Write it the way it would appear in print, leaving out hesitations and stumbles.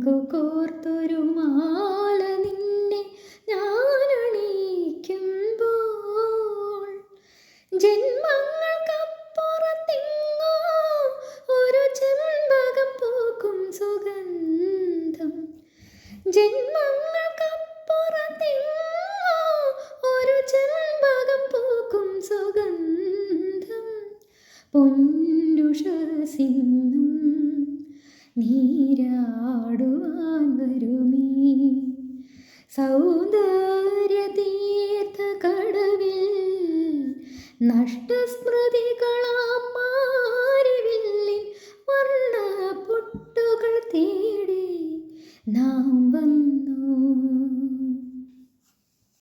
പങ്കു കോർത്തൊരു മാല നിന്നെ ഞാനണിയിക്കുമ്പോൾ ജന്മങ്ങൾക്കപ്പുറത്തെങ്ങോ ഒരു ചെമ്പകം പൂക്കും സുഗന്ധം. ജന്മങ്ങൾക്കപ്പുറത്തെങ്ങോ ഒരു ചെമ്പകം പൂക്കും സുഗന്ധം. പൊന്നുഷസിന്നും നീരാടുവാൻ വരുമീ സൗന്ദര്യതീർത്ഥകടവിൽ നഷ്ടസ്മൃതികളാം മാരിവില്ലിൻ വർണ്ണപ്പൊട്ടുകൾ തേടി നാം വന്നു.